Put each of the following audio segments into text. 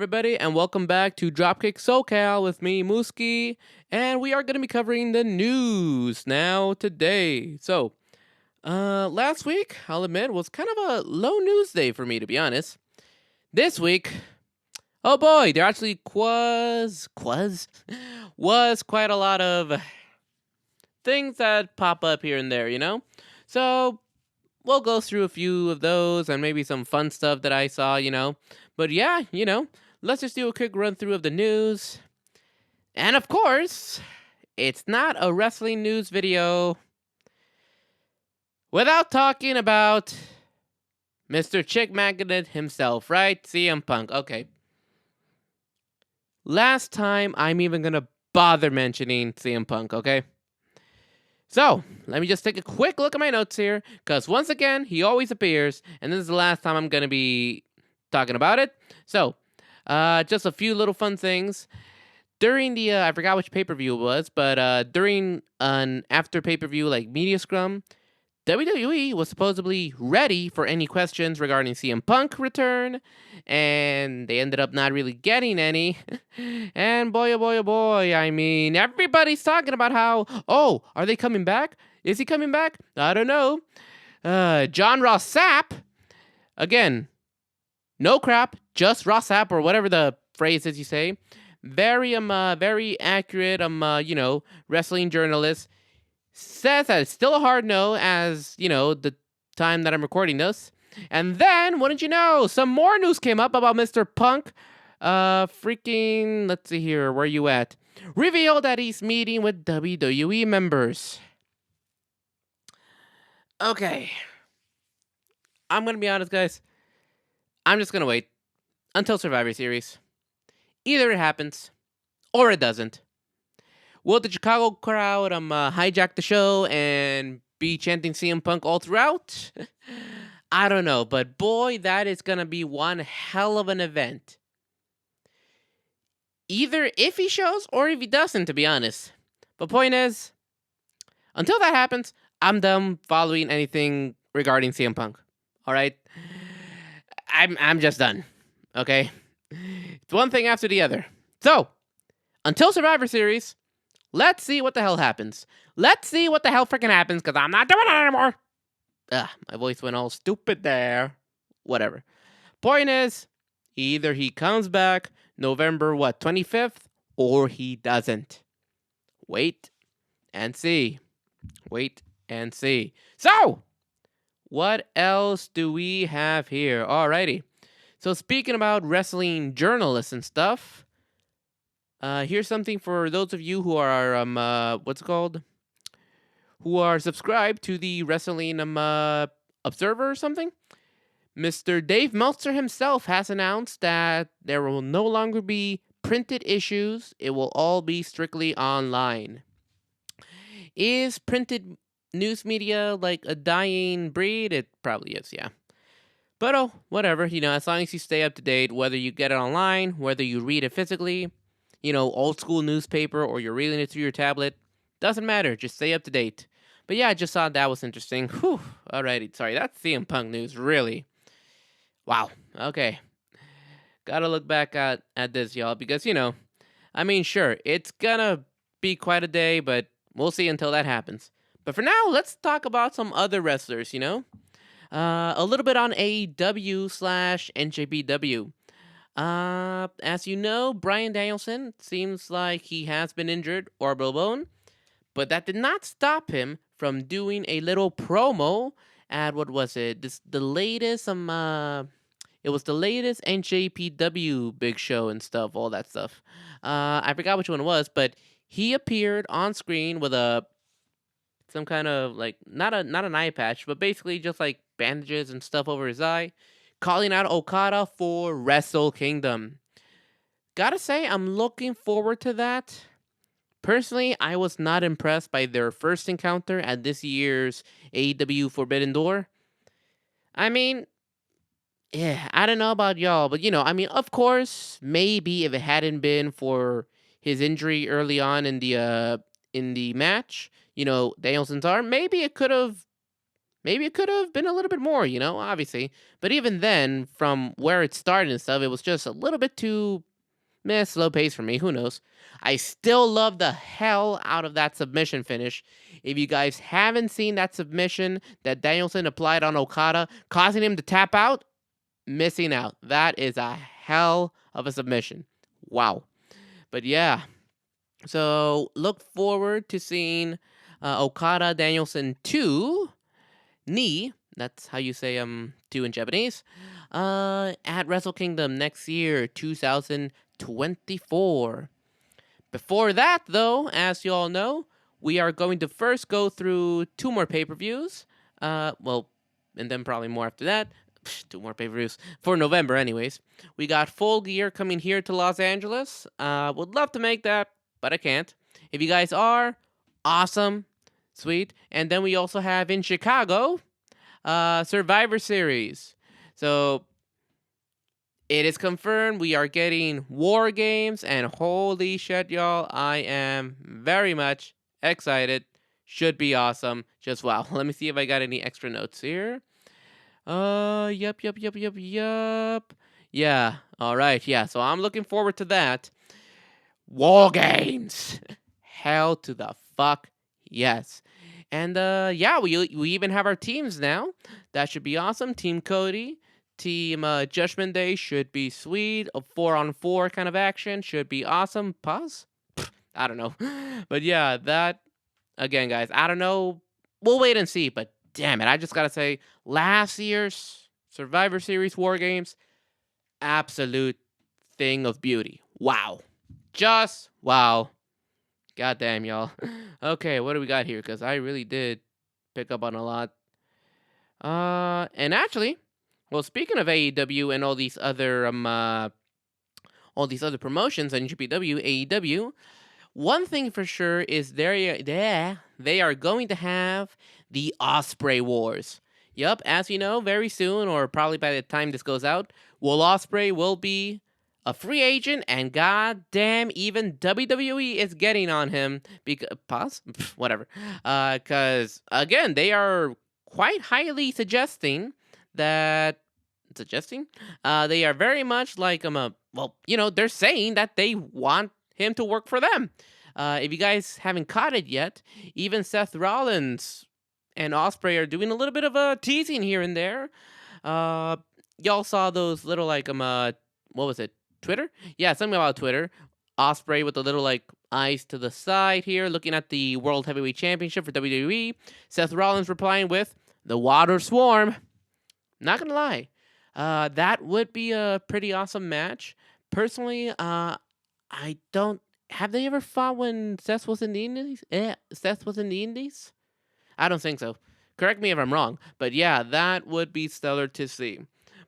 everybody, and welcome back to Dropkick SoCal with me, Mooski, and we are going to be covering the news now today. Last week, I'll admit, was kind of a low news day for me, to be honest. This week, oh boy, there actually was quite a lot of things that pop up here and there, you know? So, we'll go through a few of those and maybe some fun stuff that I saw, you know? But yeah, let's just do a quick run through of the news. And of course, it's not a wrestling news video without talking about Mr. Chick Magnet himself, right? CM Punk. Okay. Last time I'm even gonna bother mentioning CM Punk, okay? So, let me just take a quick look at my notes here, because once again, he always appears, and this is the last time I'm gonna be talking about it. So, just a few little fun things. During the, I forgot which pay-per-view it was, but during an after pay-per-view, like, media scrum, WWE was supposedly ready for any questions regarding CM Punk return, and they ended up not really getting any. And boy, oh boy, oh boy, I mean, everybody's talking about how, oh, are they coming back? Is he coming back? I don't know. John Ross Sapp, again, no crap, just Ross Sapp, or whatever the phrase is you say. Very accurate, wrestling journalist. Says that it's still a hard no as, the time that I'm recording this. And then, wouldn't you know, some more news came up about Mr. Punk. Let's see here, where you at? Revealed that he's meeting with WWE members. Okay. I'm gonna be honest, guys. I'm just gonna wait until Survivor Series. Either it happens, or it doesn't. Will the Chicago crowd hijack the show and be chanting CM Punk all throughout? I don't know, but boy, that is going to be one hell of an event. Either if he shows or if he doesn't, to be honest. But point is, until that happens, I'm done following anything regarding CM Punk. All right? I'm just done. Okay? It's one thing after the other. So, until Survivor Series, let's see what the hell happens. Let's see what the hell freaking happens, because I'm not doing it anymore. My voice went all stupid there. Whatever. Point is, either he comes back November, 25th, or he doesn't. Wait and see. Wait and see. So, what else do we have here? Alrighty. So, speaking about wrestling journalists and stuff, here's something for those of you who are who are subscribed to the Wrestling Observer or something. Mr. Dave Meltzer himself has announced that there will no longer be printed issues. It will all be strictly online. Is printed news media like a dying breed? It probably is, yeah. But whatever, as long as you stay up to date, whether you get it online, whether you read it physically, old school newspaper, or you're reading it through your tablet, doesn't matter. Just stay up to date. But yeah, I just thought that was interesting. Whew. Alrighty, sorry, that's CM Punk news, really. Wow. Okay. Gotta look back at this, y'all, because, sure, it's gonna be quite a day, but we'll see until that happens. But for now, let's talk about some other wrestlers, a little bit on AEW/NJPW. As you know, Bryan Danielson seems like he has been injured, orbital bone, but that did not stop him from doing a little promo at, what was it? It was the latest NJPW big show and stuff, all that stuff. I forgot which one it was, but he appeared on screen with some kind of not an eye patch, but basically just like bandages and stuff over his eye, calling out Okada for Wrestle Kingdom. Gotta say, I'm looking forward to that. Personally, I was not impressed by their first encounter at this year's AEW Forbidden Door. I mean, yeah, I don't know about y'all, but of course, maybe if it hadn't been for his injury early on in the match, Danielson's arm, maybe it could have maybe it could have been a little bit more, obviously. But even then, from where it started and stuff, it was just a little bit too slow pace for me. Who knows? I still love the hell out of that submission finish. If you guys haven't seen that submission that Danielson applied on Okada, causing him to tap out, missing out. That is a hell of a submission. Wow. But yeah, so look forward to seeing Okada Danielson 2 Ni. That's how you say 2 in Japanese. At Wrestle Kingdom next year, 2024. Before that, though, as you all know, we are going to first go through 2 more pay-per-views. And then probably more after that. 2 more pay-per-views for November, anyways. We got Full Gear coming here to Los Angeles. Would love to make that, but I can't. If you guys are, awesome, sweet. And then we also have in Chicago, Survivor Series. So it is confirmed we are getting War Games, and holy shit, y'all, I am very much excited. Should be awesome. Just wow. Let me see if I got any extra notes here. Yep. Yeah, alright, yeah, so I'm looking forward to that. War Games! Hell to the fuck, yes. And, yeah, we even have our teams now. That should be awesome. Team Cody, Team Judgment Day should be sweet. A 4-on-4 kind of action should be awesome. Pause? I don't know. But yeah, that, again, guys, I don't know. We'll wait and see, but damn it, I just gotta say, last year's Survivor Series War Games, absolute thing of beauty. Wow. Just wow. Goddamn, y'all. Okay, what do we got here? Because I really did pick up on a lot. And actually, well, speaking of AEW and all these other promotions on GPW, AEW, one thing for sure is they are going to have the Ospreay Wars. Yup, as you know, very soon, or probably by the time this goes out, Will Ospreay will be a free agent, and goddamn, even WWE is getting on him. Pause? Whatever. Because, again, they are quite highly suggesting that... they are very much like, they're saying that they want him to work for them. If you guys haven't caught it yet, even Seth Rollins and Ospreay are doing a little bit of a teasing here and there. Y'all saw those little what was it? Twitter? Yeah, something about Twitter. Ospreay with the little eyes to the side here, looking at the World Heavyweight Championship for WWE. Seth Rollins replying with the Water Swarm. Not gonna lie, that would be a pretty awesome match. Personally, I don't. Have they ever fought when Seth was in the Indies? Seth was in the Indies? I don't think so. Correct me if I'm wrong. But yeah, that would be stellar to see.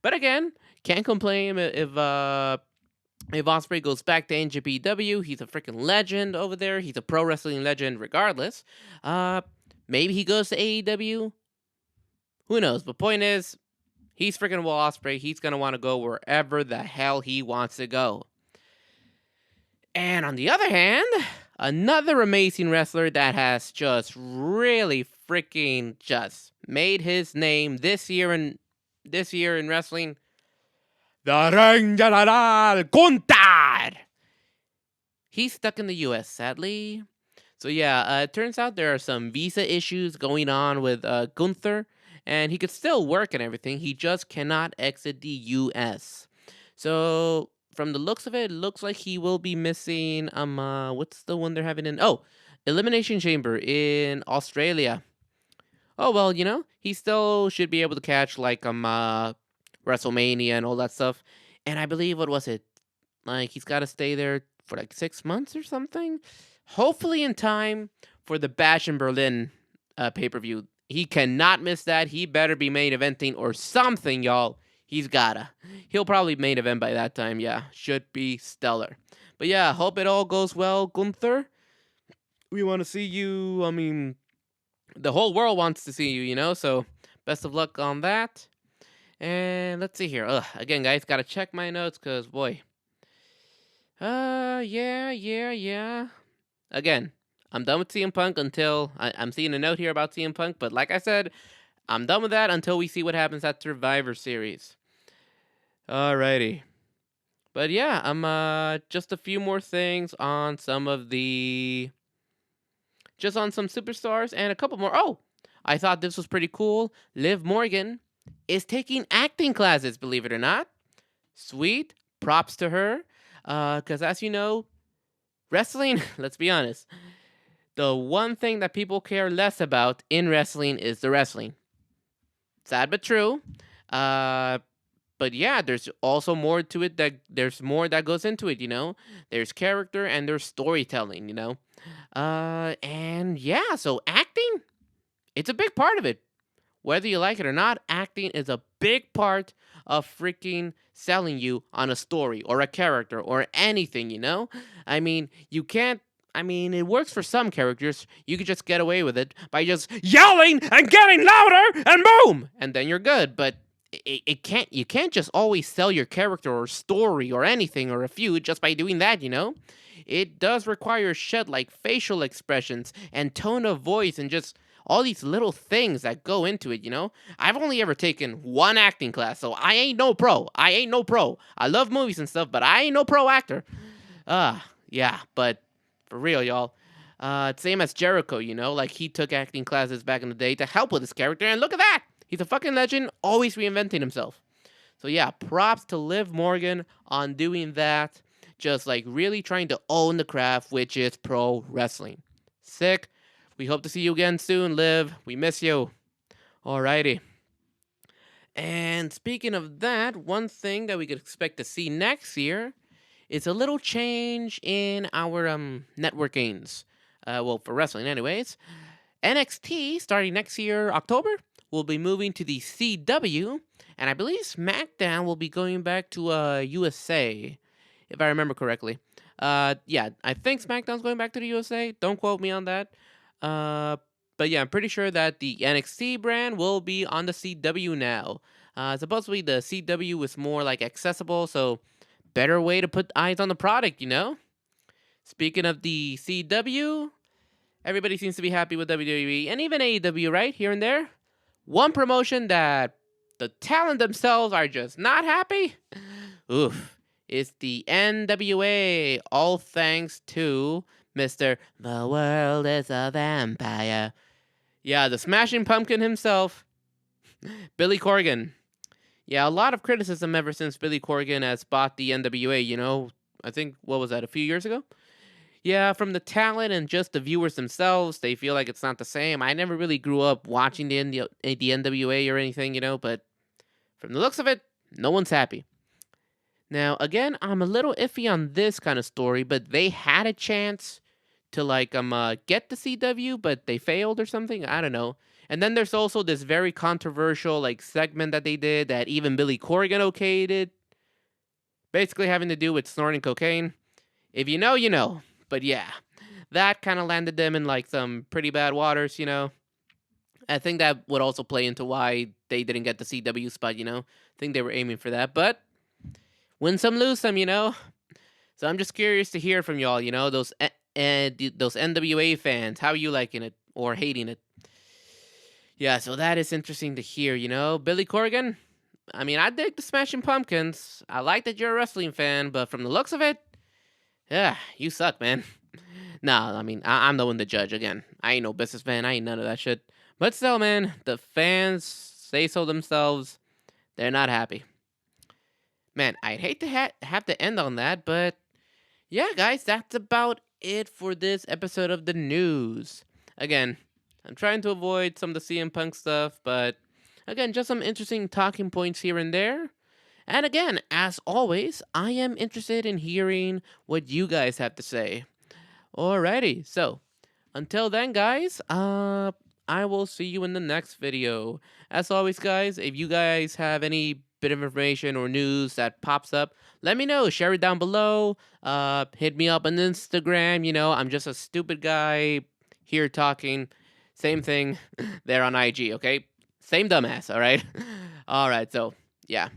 But again, can't complain if Ospreay goes back to NJPW. He's a freaking legend over there. He's a pro wrestling legend regardless. Maybe he goes to AEW. Who knows? But point is, he's freaking Will Ospreay. He's going to want to go wherever the hell he wants to go. And on the other hand, another amazing wrestler that has just really freaking just made his name this year in wrestling, the Ring General Gunther. He's stuck in the U.S., sadly. So yeah, it turns out there are some visa issues going on with Gunther, and he could still work and everything. He just cannot exit the U.S. So from the looks of it, looks like he will be missing what's the one they're having in Elimination Chamber in Australia. Oh well, he still should be able to catch WrestleMania and all that stuff. And I believe, what was it? He's got to stay there for 6 months or something. Hopefully in time for the Bash in Berlin pay-per-view. He cannot miss that. He better be main eventing or something, y'all. He's gotta. He'll probably main event by that time. Yeah, should be stellar. But yeah, hope it all goes well, Gunther. We want to see you. I mean, the whole world wants to see you, so best of luck on that. And let's see here. Again, guys, gotta check my notes, because, boy. Yeah. Again, I'm done with CM Punk until I'm seeing a note here about CM Punk, but like I said, I'm done with that until we see what happens at Survivor Series. Alrighty. But yeah, just a few more things on some of the just on some superstars and a couple more. Oh, I thought this was pretty cool. Liv Morgan is taking acting classes, believe it or not. Sweet. Props to her. Because as you know, wrestling, let's be honest, the one thing that people care less about in wrestling is the wrestling. Sad but true. But yeah, there's also more to it there's more that goes into it, There's character and there's storytelling, And yeah, so acting, it's a big part of it. Whether you like it or not, acting is a big part of freaking selling you on a story or a character or anything, I mean, it works for some characters. You could just get away with it by just yelling and getting louder and boom! And then you're good. But you can't just always sell your character or story or anything or a feud just by doing that, It does require shit like facial expressions and tone of voice and just all these little things that go into it, I've only ever taken one acting class, so I ain't no pro. I love movies and stuff, but I ain't no pro actor. Yeah, but for real, y'all. Same as Jericho, like he took acting classes back in the day to help with his character, and look at that! He's a fucking legend, always reinventing himself. So yeah, props to Liv Morgan on doing that. Just like really trying to own the craft, which is pro wrestling. Sick. We hope to see you again soon, Liv. We miss you. Alrighty. And speaking of that, one thing that we could expect to see next year is a little change in our networkings. Well, for wrestling anyways. NXT, starting next year, October, will be moving to the CW, and I believe SmackDown will be going back to USA, if I remember correctly. Yeah, I think SmackDown's going back to the USA. Don't quote me on that. But yeah, I'm pretty sure that the NXT brand will be on the CW now. Supposedly the CW is more like accessible, so better way to put eyes on the product, Speaking of the CW, everybody seems to be happy with WWE and even AEW, right? Here and there. One promotion that the talent themselves are just not happy. Oof. It's the NWA. All thanks to Mr. The World is a Vampire. Yeah, the Smashing Pumpkin himself, Billy Corgan. Yeah, a lot of criticism ever since Billy Corgan has bought the NWA, I think, what was that, a few years ago? Yeah, from the talent and just the viewers themselves, they feel like it's not the same. I never really grew up watching the NWA or anything, but from the looks of it, no one's happy. Now, again, I'm a little iffy on this kind of story, but they had a chance to get the CW, but they failed or something. I don't know. And then there's also this very controversial segment that they did that even Billy Corgan okayed it. Basically having to do with snorting cocaine. If you know, you know. But yeah, that kind of landed them in some pretty bad waters, I think that would also play into why they didn't get the CW spot, I think they were aiming for that. But win some, lose some, So I'm just curious to hear from y'all, those NWA fans. How are you liking it or hating it? Yeah, so that is interesting to hear, Billy Corgan, I mean, I dig the Smashing Pumpkins. I like that you're a wrestling fan, but from the looks of it, yeah, you suck, man. Nah, I mean, I'm the one to judge again. I ain't no businessman. I ain't none of that shit. But still, man, the fans say so themselves. They're not happy. Man, I'd hate to have to end on that, but yeah, guys, that's about it for this episode of the news. Again, I'm trying to avoid some of the CM Punk stuff, but again, just some interesting talking points here and there. And again, as always, I am interested in hearing what you guys have to say. Alrighty, so until then, guys, I will see you in the next video. As always, guys, if you guys have any bit of information or news that pops up, let me know. Share it down below. Hit me up on Instagram. I'm just a stupid guy here talking. Same thing there on IG, okay? Same dumbass, alright? Alright, so, yeah.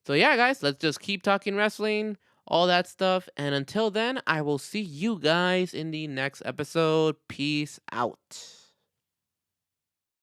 So yeah, guys, let's just keep talking wrestling, all that stuff. And until then, I will see you guys in the next episode. Peace out.